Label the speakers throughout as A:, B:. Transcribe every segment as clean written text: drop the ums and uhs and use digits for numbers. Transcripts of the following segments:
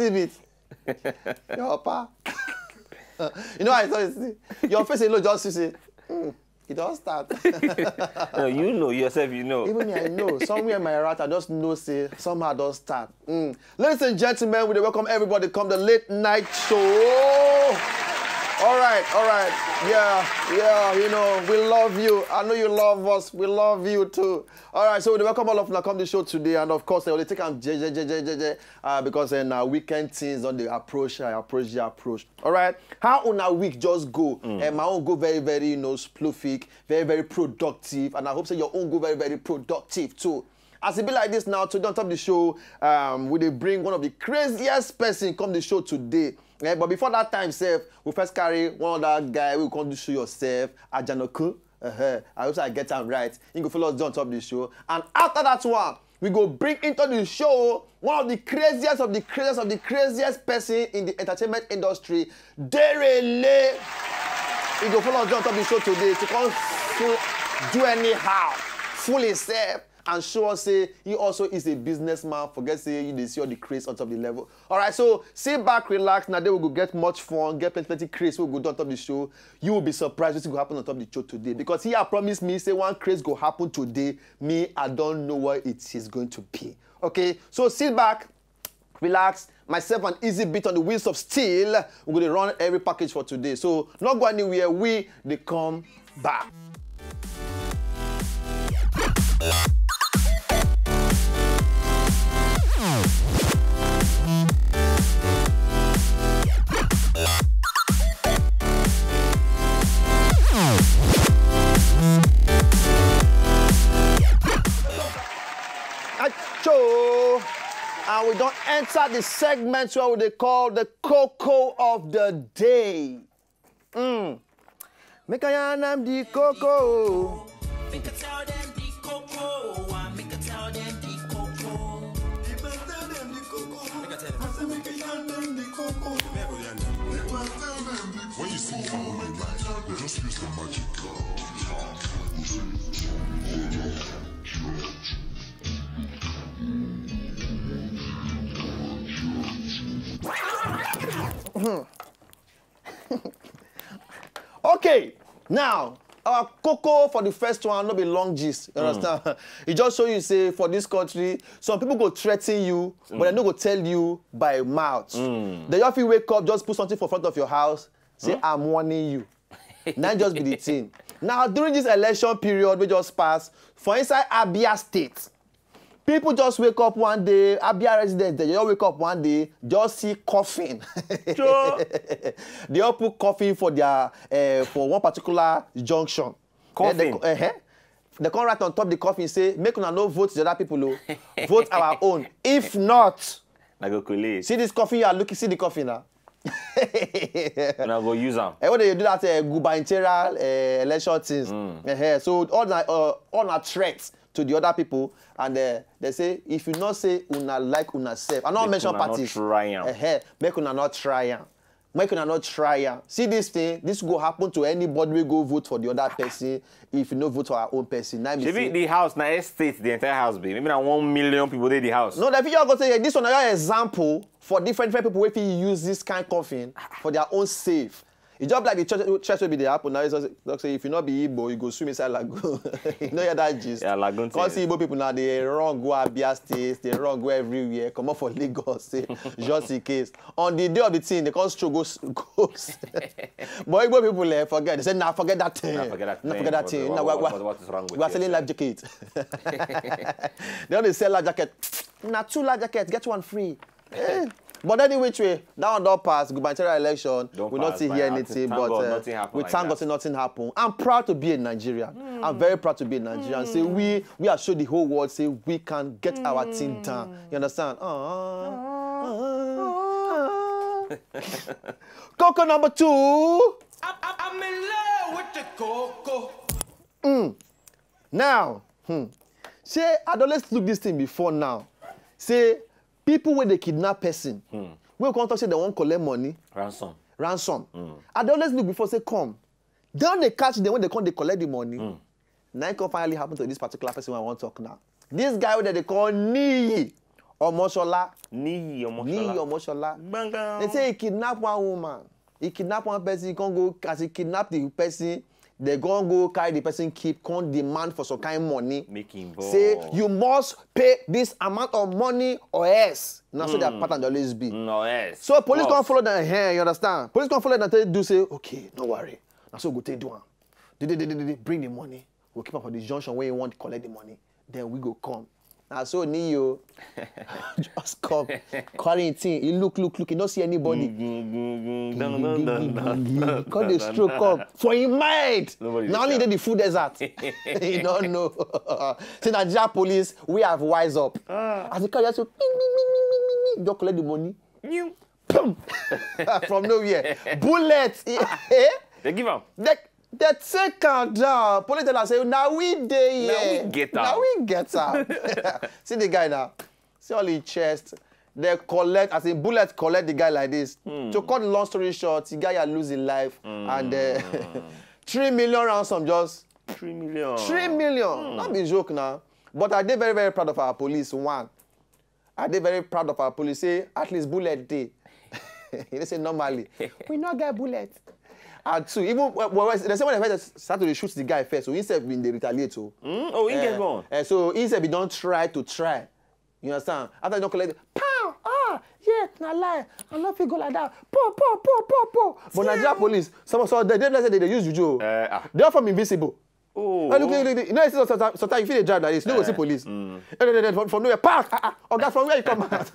A: exhibit. Your pa. You know I saw it. Your face alone just see. It all start.
B: No, you know yourself, you know.
A: Even me, I know. Somewhere in my heart, I just know, say, somehow it don't start. Ladies and gentlemen, we welcome everybody to come to the late night show. All right. Yeah, you know, we love you. I know you love us. We love you too. All right, so we welcome all of you to come to the show today. And of course, they will take them because then weekend things on the approach. All right, how on a week just go? And my own go very, very, you know, sploofic, very, very productive. And I hope so your own go very, very productive too. As it be like this now, today on top of the show, we they bring one of the craziest person come to the show today. Yeah, but before that time, we first carry one other guy who will come to show yourself, Ajanaku. I hope I get him right. You can follow us on top of the show. And after that one, we go bring into the show one of the craziest person in the entertainment industry, Derele. You go follow us on top of the show today to come do anyhow, fool himself. And show us say he also is a businessman. Forget say you see all the craze on top of the level. All right, so sit back, relax. Now they will go get much fun, get plenty craze. We'll go on top of the show. You will be surprised what's going to happen on top of the show today because he has promised me say one craze go happen today. Me, I don't know what it is going to be. Okay, so sit back, relax. Myself and Easy Beat on the wheels of steel. We're going to run every package for today. So not go anywhere. They come back. And we don't enter the segment where they call the cocoa of the day. Make a yarn the cocoa. Make a tell them the cocoa. Make a tell them the cocoa. Make a tell them the cocoa. Make a tell them the cocoa. When you see how you like, just use the magic. Okay, now our cocoa for the first one no be long gist. You understand? It just show you say for this country, some people go threaten you, but they no go tell you by mouth. They just feel wake up, just put something for front of your house, say I'm warning you. Now just be the thing. Now during this election period we just passed, for inside Abia State. People just wake up one day, Abia residents, they just wake up one day, just see coffin. Sure. They all put coffin for their for one particular junction.
B: Coffin?
A: They come right on top of the coffin say, make una no vote the other people, vote our own. If not, see this coffin you are looking, see the coffin now.
B: And I go use them.
A: When they do that gubernatorial election things, so all our threats to the other people, and they say if you not say una like una self, I not mention parties. Make una not try. Make una not try. See this thing, this go happen to anybody we go vote for the other person if you no vote for our own person.
B: Maybe the house, na estate, the entire house be. Maybe na 1 million people in the house.
A: No, the video go say this one is an example for different people if you use this kind of coffin for their own safe. It's just like the church will be the happen. Now it's just say if you not be Igbo, you go swim inside lagoon. You know that gist.
B: Yeah, lagoon.
A: Because Igbo people now they wrong go Abia State, they wrong go everywhere. Come up for Lagos, say just in case. On the day of the thing, they call stroke goes. But Igbo people forget. They say nah, forget that thing. Nah, forget that thing.
B: What is wrong with you?
A: We are selling life jacket. They only sell life jacket. Nah, 2 life jackets, get 1 free. But any which way, that one don't pass. Gubernatorial election, we not see here anything, but we thank God nothing happen. I'm proud to be a Nigerian. I'm very proud to be a Nigerian. Say we are show the whole world. Say we can get our thing done. You understand? Cocoa number 2. I'm in love with the cocoa. Now, say I don't let's look this thing before now. Say. People when they kidnap person, we come talk say they won't collect money.
B: Ransom.
A: I don't always look before say come. Then they catch them when they come they collect the money. Now it can finally happen to this particular person I want to talk now. This guy that they call Niyi Omoshola.
B: Niyi
A: Omoshola. They say he kidnapped one woman. He kidnapped one person. He can't go as he kidnapped the person. They go carry the person, can't demand for some kind of money.
B: Making
A: say you must pay this amount of money or else. Now so that pattern always be.
B: No else.
A: So police can't follow them here. You understand? Police can't follow them and do say, okay, no worry. Now so go take do one. Bring the money. We'll keep up for the junction where you want to collect the money. Then we go come. Now so Neo just come, quarantine. You look. You don't see anybody. Call the stroke up for him mind. Now only the food desert. You don't know. See Nigeria police, we have wise up. As the car just so, don't collect the money. From nowhere. Bullets.
B: They give up.
A: They take her down. Police tell her, say, now we dey here. Now we get out. See the guy now. See all his chest. They collect, as a bullet collect the guy like this. To cut the long story short, the guy are losing life. And 3 million ransom just.
B: 3 million.
A: 3 million. Not be joke now. But I did very, very proud of our police. One. I did very proud of our police. Say, at least bullet day. They say normally. We not get bullet. And two, even they say when they start to shoot the guy first, so instead of they retaliate.
B: Oh, he get gone.
A: So instead we don't try. You understand? After they don't collect, pow! Ah, yeah, not lie. I'm not feel go like that. Po. But Nigeria police, they use juju. They are from invisible.
B: Oh.
A: Look. You know, sometimes you feel the drive like this. You don't go see police. From nowhere, park. Oh, God, from where you come out?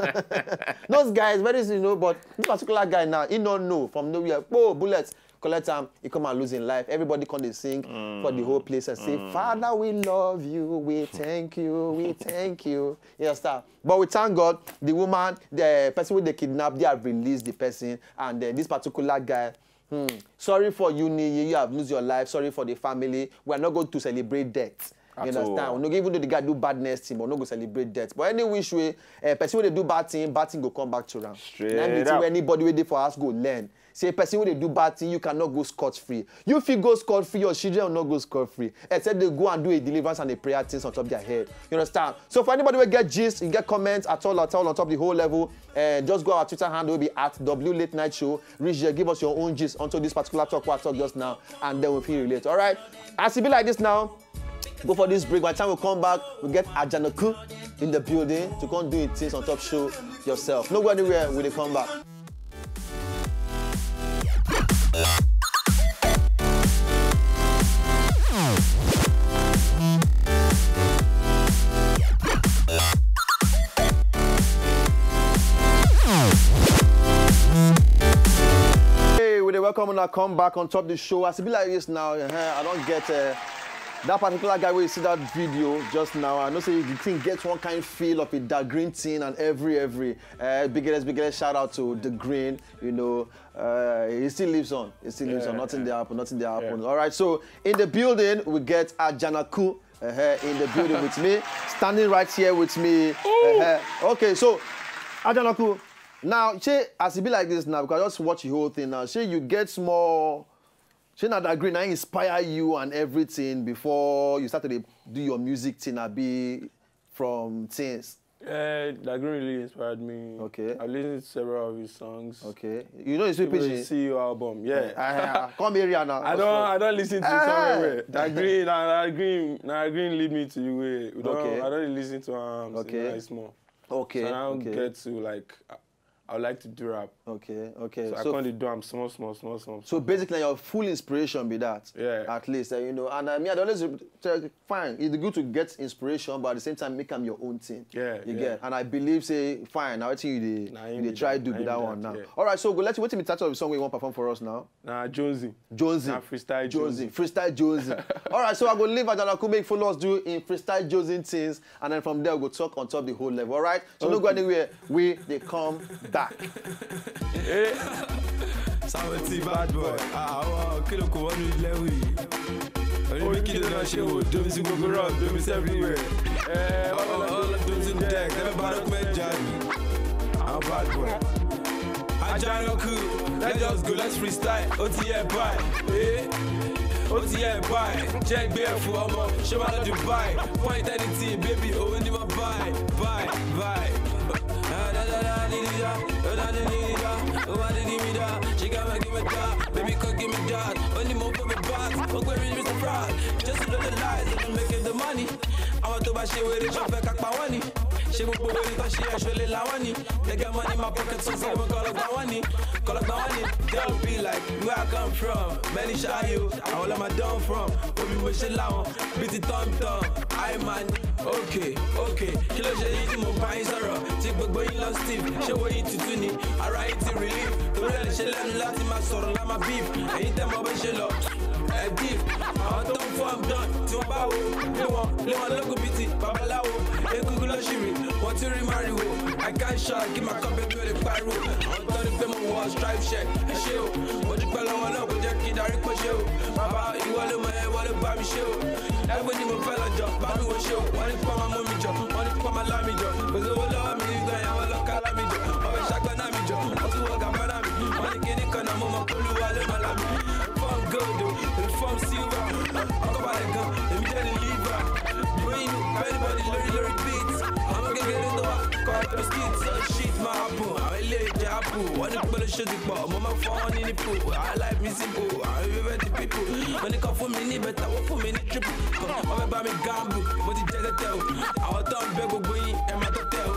A: Those guys, very soon, you know, but this particular guy now, he don't know from nowhere. Oh, bullets. Collect time, he come and losing life. Everybody come to sing for the whole place and say, Father, we love you, we thank you, we thank you. You understand? But we thank God, the woman, the person with the kidnap, they have released the person, and this particular guy, sorry for you, you have lose your life, sorry for the family. We are not going to celebrate death. You understand? We're not even though the guy do badness thing, we're not going to celebrate death. But any which way, person when they do bad thing go come back to them. Straight up. Anybody waiting for us go learn. Say a person when they do bad thing, you cannot go scot-free. You feel go scot-free, your children will not go scot-free. Except they go and do a deliverance and a prayer things on top of their head. You understand? So for anybody who get gist, you get comments at all on top of the whole level, just go our Twitter handle, will be at W Late Night Show. Reach there, give us your own gist onto this particular talk what I talk just now, and then we'll feel relate. All right? As it be like this now, go for this break. By the time we come back, we get Ajanaku in the building to come do things on top show yourself. No go anywhere when they come back. Hey, we welcome and I come back on top of the show. As it be like this now, I don't get that particular guy where you see that video just now. I know say the thing gets one kind of feel of it, that green thing and every biggest shout out to the green, you know. He still lives on. Nothing there happen. All right, so in the building we get Ajanaku in the building with me, standing right here with me. Okay, so Ajanaku, now as it be like this now, because I just watch the whole thing now, you get more. Now that green, I inspire you and everything before you started to do your music thing, I be from things.
C: That green really inspired me.
A: Okay.
C: I listened to several of his songs.
A: Okay. You know his PG?
C: See your album, yeah.
A: Come here now.
C: I don't listen to the song anyway. That green lead me to the way.
A: Okay.
C: I don't listen to
A: okay.
C: Nice more.
A: Okay.
C: So I don't get to like. I would like to do rap.
A: Okay.
C: So I can't do them small.
A: So basically, your full inspiration be that.
C: Yeah.
A: At least, you know. And I always fine. It's good to get inspiration, but at the same time, make them your own thing.
C: Yeah.
A: You get. And I believe, say, fine. Now I think you try to do that one now.
C: Yeah.
A: All right. So go. Let's wait till me title of the song we want to perform for us now.
C: Jonesy.
A: Nah,
C: freestyle Jonesy.
A: Freestyle Jonesy. All right. So I go leave Ajanaku make follow us do in freestyle Jonesy things, and then from there we go talk on top the whole level. All right. So don't go anywhere. They come back.
D: Samantha bad boy. Kilo ko one with Lewy. Only kilo na show. Don't see go around. Don't see everywhere. All of those in deck. Never bad up Johnny. I'm bad boy. Ajanaku. Let's just go. Let's freestyle. OTF bye. ó ti yẹ báyìí. Jẹ́ gbé ẹ̀fọ́ ọmọ, ṣé wàá lọ Dubai? Point anything, baby, òun ni mo buy. She gotta give me that, baby, come give me that. Only more for me back, fuck where is Mr. Fraud? Just to know the lies, and making the money. I want to buy shit with it, jump back at my money. She will put it on, she actually la money. They got money in my pocket, so say, call up my money. They'll be like, where I come from. Many shy you, I will let my down from. But we wish it loud, beat it thumb. I man, okay. Kilo she easy, mo buying sorrow. Take back boy, you lost Steve. She will eat it to me, I write it relief. The real she let me laugh in my sorrow, like my beef. Anytime I wish she love. Deep, I'm done for I'm done. To bow, Leon local BT, Babalawo, and Google Shiri, want to remarry. I can't shot, give my cup and the pyro. I'm done the payment was drive check, a show. What you call on up with your kid, I request you. Baba, you want to my head, what about me show? Everybody will fell a job, Babu will show. One is for my mommy job, one is for my lammy job. Because the whole of me, I will look at me job. I'm a shotgun at me job. I'm to work at my lammy. One is getting con, I'm on my pulu, I live my lammy. From good, from silver, I'll go by the gun, let me tell you leave her. Bring everybody lorry beats. I'm gonna get it though, call it the skits. Shit, my apple, I lay the apple. One of the shit, mama phone in the pool. I like me simple, I remember the people. When they come for me, but I want for me, triple. I'm about me gamble, what did you tell? I was done beg with boy and my hotel.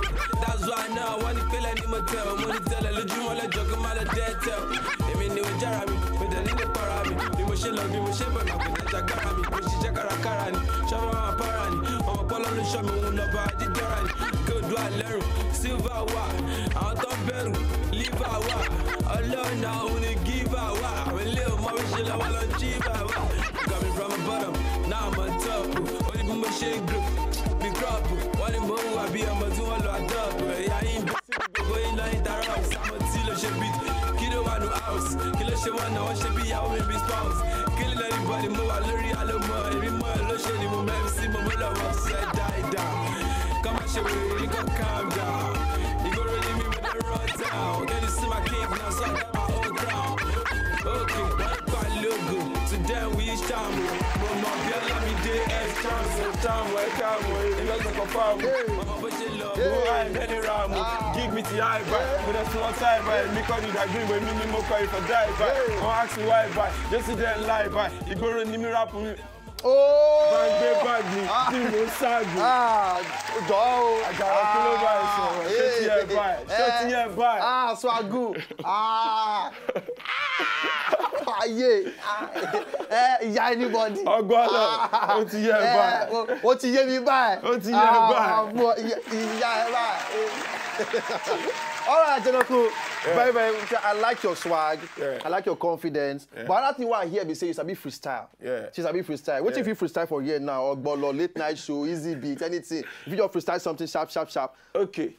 D: That's why now I want to feel any motel. Money tell a little more like joke, I'm a dead tell. They mean they were Jeremy, but they need a parami. She love me, she but not with the Jacarani. But she Jacarani, Shama Parani. I'm a polo to show me who love her, the Jarani. Good do I learn, silver wa, out of Beru, leave her wa. Alone now, only give her wa. I'm a little more, she love all on cheap. Coming from the bottom, now I'm on top. Only from my shake group, big crop. One in Bow, I be a Mazuan Lodop. I ain't going like that house. I'm a Tilo Shebit. Kilo one house, Kilo Shewan, I should be out with his spouse. Killing anybody, more, I learn all of more. Every more, I look at him, I see my mother was die down. Come on, show me, you got calm down. You go ready me with the run down. Get to see my king now, so I got my own crown. Okay, one quite logo. Today we time. Mama, girl, let me day as time. So time, welcome, you know, the farm. Mama, but you love, I'm ready around. Give me the eye back, but that's one side by because you agree with me, more call for die by. Don't ask me why by, just sit there and lie by. You go to me rap with me.
A: Oh!
D: Bag me, you sag me.
A: Dog.
D: I got a kilo by, so shut your by.
A: Swagu. Yeah, anybody.
D: Ọgbọ́lọ̀, ó ti yẹ báyìí.
A: Ó ti yé mi báyìí.
D: Ó ti yẹ báyìí.
A: Yeah, báyìí. All right, Ajanaku. Very, very. I like your swag.
C: Yeah.
A: I like your confidence.
C: Yeah.
A: But another thing what I hear me say is a bit freestyle.
C: Yeah.
A: She's a bit freestyle. What if you freestyle for a year now? Or late night show, easy beat, anything. If you just freestyle something sharp.
C: Okay.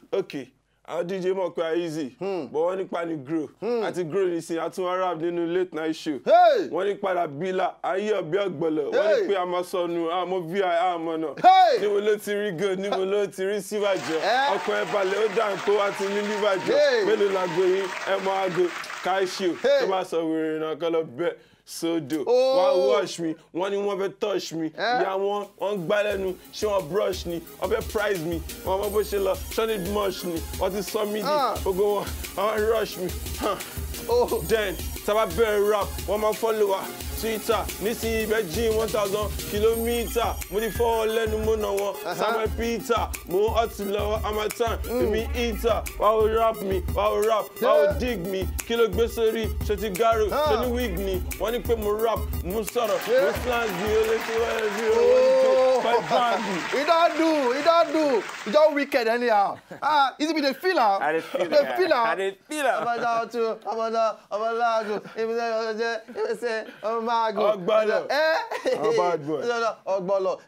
C: Àwọn DJ mọ̀ pé easy. But wọ́n nípa ni grow. Àti grow ní sin àtúnwá rap nínú late night show.
A: Hey!
C: Wọ́n ní padà bílà, ayé ọ̀bí ọ̀gbọ̀lọ̀. Wọ́n ní pé a máa sọnù, àmọ́ VI àmọ́ náà.
A: Hey!
C: Níbo ló ti rí gold, níbo ló ti rí silver jọ. Ọkàn ẹ̀ balẹ̀ ó dáhùn kó wá ti ní liver jọ. Mélòó làgbo yín, ẹ mọ aago, káṣíò. Tó bá sọ wèrè náà kọ́ lọ bẹ́ẹ̀. Sodo, wọ́n wash me, wọ́n ní wọ́n fẹ́ touch me, ìyá wọ́n gbá lẹ́nu, ṣé wọ́n brush ni, wọ́n fẹ́ prize me, wọ́n mọ bó ṣe lọ, ṣé ní much ni, wọ́n ti sọ mí di, gbogbo wọn, wọ́n rush me. Then, tábà bẹ̀rẹ̀ rap, wọ́n máa follow wa, Twitter, nísìnyí ibẹ̀ jìn 1000 kìlómítà, mo ti fọ́ lẹ́nu mo nà wọ́n, Samuel Peter, mo ọtí lọ́wọ́ Amatan, èmi eater, wàá rap mi, wàá rap, wàá dig mi, kí ló gbé sórí, ṣe ti garo, ṣe ní wig ni, wọ́n ní pé mo rap, mo sọ̀rọ̀, mo slang bí olóṣèlú ẹ̀rọ bí olóṣèlú five band.
A: He don't do. He don't wicked anyhow. Is it be the feel out?
B: I didn't feel it.
A: I didn't feel it.
C: Ọgbọ́lọ̀. Bad boy.
A: Ọgbọ́lọ̀.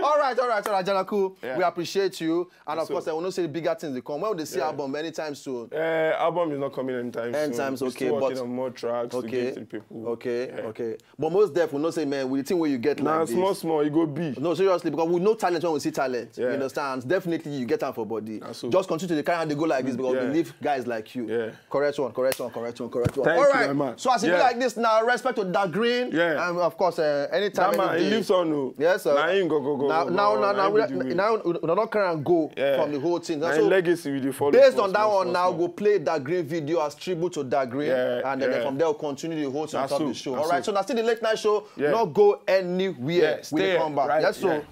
A: All right, Ajanaku.
B: Yeah.
A: We appreciate you. And of course, I will not say the bigger things they come. When will they see album anytime soon?
C: Album is not coming anytime soon.
A: Okay.
C: We're still working on more tracks to give to people.
A: Okay. But most most deaf will not say, man, with the thing where you get like this.
C: Small, you go big.
A: No, seriously, because we know talent when we see talent. You understand? Definitely you get time for body. Just continue to carry and they go like this because we leave guys like you. Correct one.
C: Thank
A: All right.
C: you, man.
A: So as you be like this now, respect to that green. And of course, anytime.
C: That man, he lives on.
A: Yes, sir.
C: Now he go.
A: Now we don't carry and go from the whole thing.
C: So legacy with the follow.
A: Based on that one, now go play that green video as tribute to that green, and then from there we'll continue the whole thing on top of the show. All right. So now still the late night show. Not go anywhere.
C: Stay
A: come back.
C: Right,
A: Yes, so.